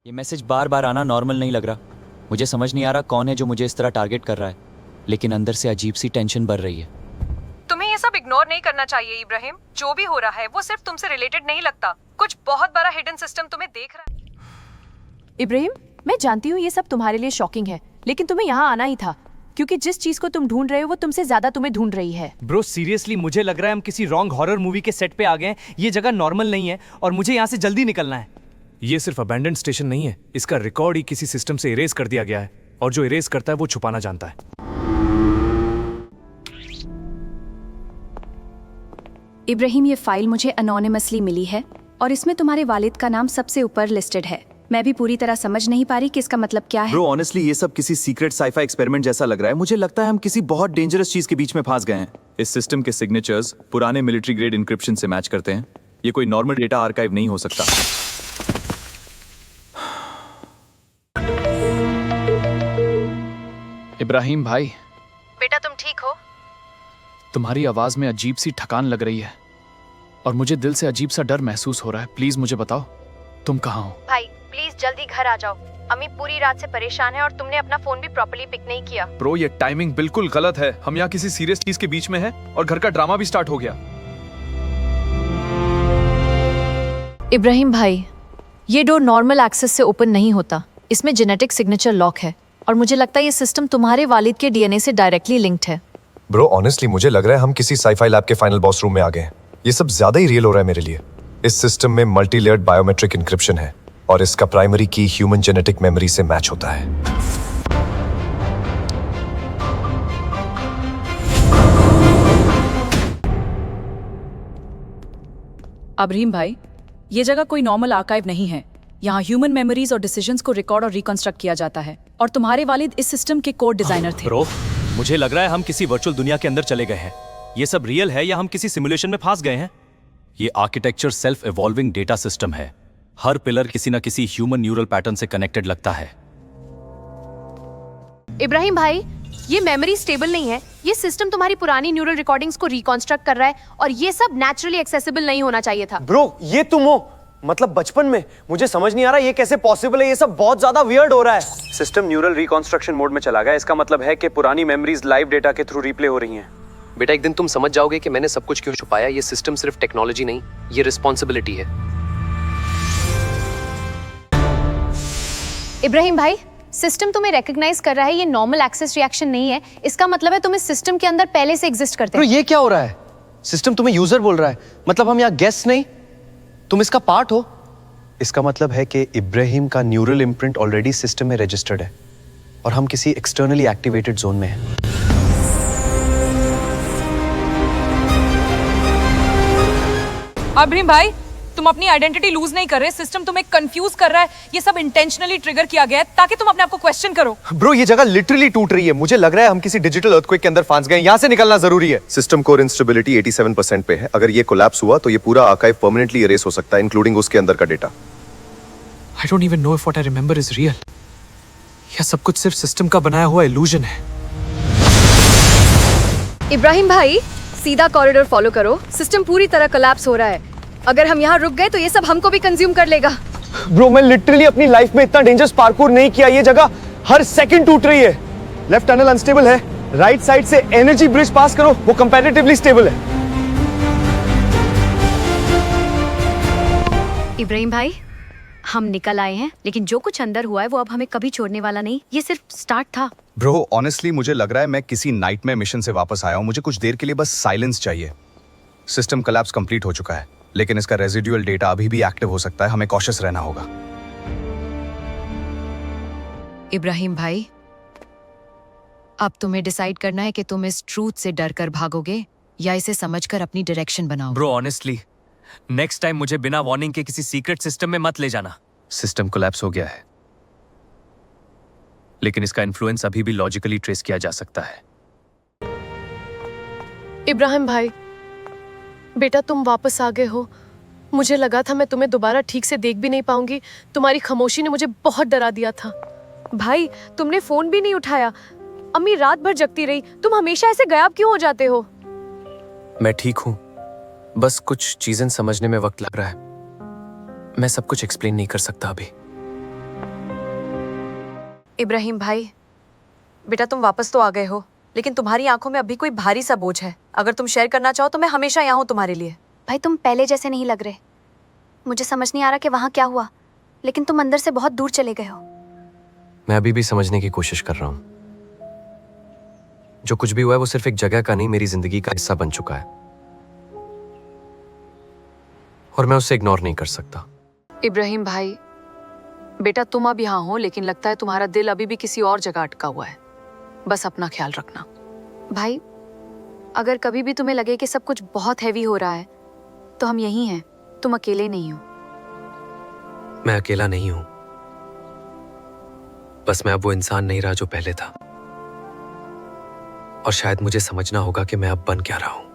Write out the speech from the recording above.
ये मैसेज बार बार आना नॉर्मल नहीं लग रहा। मुझे समझ नहीं आ रहा कौन है जो मुझे इस तरह टारगेट कर रहा है, लेकिन अंदर से अजीब सी टेंशन बढ़ रही है। तुम्हें ये सब इग्नोर नहीं करना चाहिए इब्राहिम। जो भी हो रहा है वो सिर्फ तुमसे रिलेटेड नहीं लगता। कुछ बहुत बड़ा हिडन सिस्टम तुम्हें देख रहा है। इब्राहिम, मैं जानती हूँ ये सब तुम्हारे लिए शॉकिंग है, लेकिन तुम्हें यहाँ आना ही था क्योंकि जिस चीज को तुम ढूंढ रहे हो वो तुमसे ज्यादा तुम्हें ढूंढ रही है। ब्रो सीरियसली मुझे लग रहा है हम किसी रॉन्ग हॉरर मूवी के सेट पे आ गए हैं। ये जगह नॉर्मल नहीं है और मुझे यहाँ से जल्दी निकलना है। ये सिर्फ अबैंडन्ड स्टेशन नहीं है, इसका रिकॉर्ड ही किसी सिस्टम से इरेज कर दिया गया है और जो इरेज करता है वो छुपाना जानता है। इब्राहिम, ये फाइल मुझे अनोनिमसली मिली है और इसमें तुम्हारे वालिद का नाम सबसे ऊपर लिस्टेड है। मैं भी पूरी तरह समझ नहीं पा रही कि इसका मतलब क्या है। ब्रो ऑनेस्टली ये सब किसी सीक्रेट साइफाई एक्सपेरिमेंट जैसा लग रहा है। मुझे लगता है हम किसी बहुत डेंजरस चीज के बीच में फंस गए हैं। इस सिस्टम के सिग्नेचर्स पुराने मिलिट्री ग्रेड इंक्रिप्शन से मैच करते हैं। ये कोई नॉर्मल डेटा आर्काइव नहीं हो सकता। इब्राहिम भाई, बेटा तुम ठीक हो? तुम्हारी आवाज में अजीब सी थकान लग रही है और मुझे दिल से अजीब सा डर महसूस हो रहा है। प्लीज मुझे बताओ तुम कहाँ हो। भाई प्लीज जल्दी घर आ जाओ। अम्मी पूरी रात से परेशान है और तुमने अपना फोन भी प्रॉपर्ली पिक नहीं किया। ब्रो ये टाइमिंग बिल्कुल गलत है। हम यहाँ किसी सीरियस चीज के बीच में हैं और घर का ड्रामा भी स्टार्ट हो गया। इब्राहिम भाई, ये डोर नॉर्मल एक्सेस से ओपन नहीं होता। इसमें जेनेटिक सिग्नेचर लॉक है और मुझे लगता है ये सिस्टम तुम्हारे वालिद के डीएनए से डायरेक्टली लिंक्ड है। ब्रो ऑनेस्टली मुझे लग रहा है हम किसी साइफाई लैब के फाइनल बॉस रूम में आ गए हैं। ये सब ज्यादा ही रियल हो रहा है मेरे लिए। इस सिस्टम में मल्टी लेयर्ड बायोमेट्रिक इंक्रिप्शन है और इसका प्राइमरी की ह्यूमन जेनेटिक मेमोरी से मैच होता है। इब्राहिम भाई, ये जगह कोई नॉर्मल आर्काइव नहीं है। यहाँ ह्यूमन मेमोरीज और डिसीजंस को रिकॉर्ड और रिकंस्ट्रक्ट किया जाता है और तुम्हारे वालिद इस सिस्टम के कोड डिजाइनर थे। ब्रो मुझे लग रहा है हम किसी वर्चुअल दुनिया के अंदर चले गए हैं। ये सब रियल है या हम किसी सिमुलेशन में फंस गए हैं? ये architecture self evolving data system है। हर पिलर किसी न किसी ह्यूमन न्यूरल पैटर्न से कनेक्टेड लगता है। इब्राहिम भाई, ये मेमोरी स्टेबल नहीं है। ये सिस्टम तुम्हारी पुरानी न्यूरल रिकॉर्डिंग्स को रिकंस्ट्रक्ट कर रहा है और ये सब नेचुरली एक्सेसिबल नहीं होना चाहिए था। ब्रो ये तुम हो? मतलब बचपन में? मुझे समझ नहीं आ रहा ये कैसे पॉसिबल है। ये सब बहुत ज्यादा वियर्ड हो रहा है। सिस्टम न्यूरल रिकंस्ट्रक्शन मोड में चला गया। इसका मतलब है कि पुरानी मेमोरीज लाइव डेटा के थ्रू रिप्ले हो रही हैं। बेटा एक दिन तुम समझ जाओगे कि मैंने सब कुछ क्यों छुपाया। ये सिस्टम सिर्फ टेक्नोलॉजी नहीं, ये रिस्पॉन्सिबिलिटी है। इब्राहिम भाई, सिस्टम तुम्हें रिकॉग्नाइज कर रहा है। ये नॉर्मल एक्सेस रिएक्शन नहीं है। इसका मतलब है तुम इस सिस्टम के अंदर पहले से एग्जिस्ट करते तो हो। ये क्या हो रहा है? सिस्टम तुम्हें यूजर बोल रहा है। मतलब हम यहाँ गेस्ट नहीं, तुम इसका पार्ट हो। इसका मतलब है कि इब्राहिम का न्यूरल इम्प्रिंट ऑलरेडी सिस्टम में रजिस्टर्ड है और हम किसी एक्सटर्नली एक्टिवेटेड जोन में हैं। इब्राहिम भाई, तुम अपनी आइडेंटिटी लूज नहीं कर रहे। सिस्टम तुम्हें कंफ्यूज कर रहा है। ये सब इंटेंशनली ट्रिगर किया गया है ताकि तुम अपने आप को क्वेश्चन करो। ब्रो ये जगह लिटरली टूट रही है। मुझे लग रहा है हम किसी डिजिटल अर्थक्वेक के अंदर फंस गए। यहाँ से निकलना जरूरी है। सिस्टम कोर इंस्टेबिलिटी 87% पे है। अगर ये कोलैप्स हुआ तो ये पूरा आर्काइव परमानेंटली इरेज हो सकता है, इंक्लूडिंग उसके अंदर का data. I don't even know if what I remember is real. यह सब कुछ सिर्फ सिस्टम का बनाया हुआ इल्यूजन है। इब्राहिम भाई, सीधा कॉरिडोर फॉलो करो। सिस्टम पूरी तरह कोलैप्स हो रहा है। अगर हम यहाँ रुक गए तो ये सब हमको भी कंज्यूम कर लेगा। ब्रो मैं लिटरली अपनी लाइफ में इतना डेंजरस पार्कोर नहीं किया। ये जगह हर सेकंड टूट रही है। लेफ्ट टनल अनस्टेबल है। राइट साइड से एनर्जी ब्रिज पास करो, वो कंपैरेटिवली स्टेबल है। इब्राहिम भाई, हम निकल आए हैं, लेकिन जो कुछ अंदर हुआ है वो अब हमें कभी छोड़ने वाला नहीं। ये सिर्फ स्टार्ट था। ब्रो ऑनेस्टली मुझे लग रहा है मैं किसी नाइटमेयर मिशन से वापस आया हूँ। मुझे कुछ देर के लिए बस साइलेंस चाहिए। सिस्टम कोलैप्स कंप्लीट हो चुका है, लेकिन इसका रेजिडुअल डेटा अभी भी एक्टिव हो सकता है। हमें कॉशियस रहना होगा। इब्राहिम भाई, अब तुम्हें डिसाइड करना है कि तुम इस ट्रूथ से डर कर भागोगे या इसे समझकर अपनी डायरेक्शन बनाओ। ब्रो ऑनेस्टली नेक्स्ट टाइम मुझे बिना वार्निंग के किसी सीक्रेट सिस्टम में मत ले जाना। सिस्टम कोलैप्स हो गया है, लेकिन इसका इन्फ्लुएंस अभी भी लॉजिकली ट्रेस किया जा सकता है। इब्राहिम भाई, बेटा तुम वापस आ गए हो। मुझे लगा था मैं तुम्हें दोबारा ठीक से देख भी नहीं पाऊंगी। तुम्हारी खामोशी ने मुझे बहुत डरा दिया था। भाई तुमने फोन भी नहीं उठाया। अम्मी रात भर जगती रही। तुम हमेशा ऐसे गायब क्यों हो जाते हो? मैं ठीक हूँ, बस कुछ चीजें समझने में वक्त लग रहा है। मैं सब कुछ एक्सप्लेन नहीं कर सकता अभी। इब्राहिम भाई, बेटा तुम वापस तो आ गए हो, लेकिन तुम्हारी आंखों में अभी कोई भारी सा बोझ है। अगर तुम शेयर करना चाहो तो मैं हमेशा यहाँ हूँ तुम्हारे लिए। भाई तुम पहले जैसे नहीं लग रहे। मुझे समझ नहीं आ रहा कि वहाँ क्या हुआ, लेकिन तुम अंदर से बहुत दूर चले गए हो। मैं अभी भी समझने की कोशिश कर रहा हूं। जो कुछ भी हुआ है वो सिर्फ एक जगह का नहीं, मेरी जिंदगी का हिस्सा बन चुका है और मैं उसे इग्नोर नहीं कर सकता। इब्राहिम भाई, बेटा तुम अब यहाँ हो, लेकिन लगता है तुम्हारा दिल अभी भी किसी और जगह अटका हुआ है। बस अपना ख्याल रखना। भाई अगर कभी भी तुम्हें लगे कि सब कुछ बहुत हैवी हो रहा है तो हम यहीं हैं, तुम अकेले नहीं हो। मैं अकेला नहीं हूं, बस मैं अब वो इंसान नहीं रहा जो पहले था, और शायद मुझे समझना होगा कि मैं अब बन क्या रहा हूं।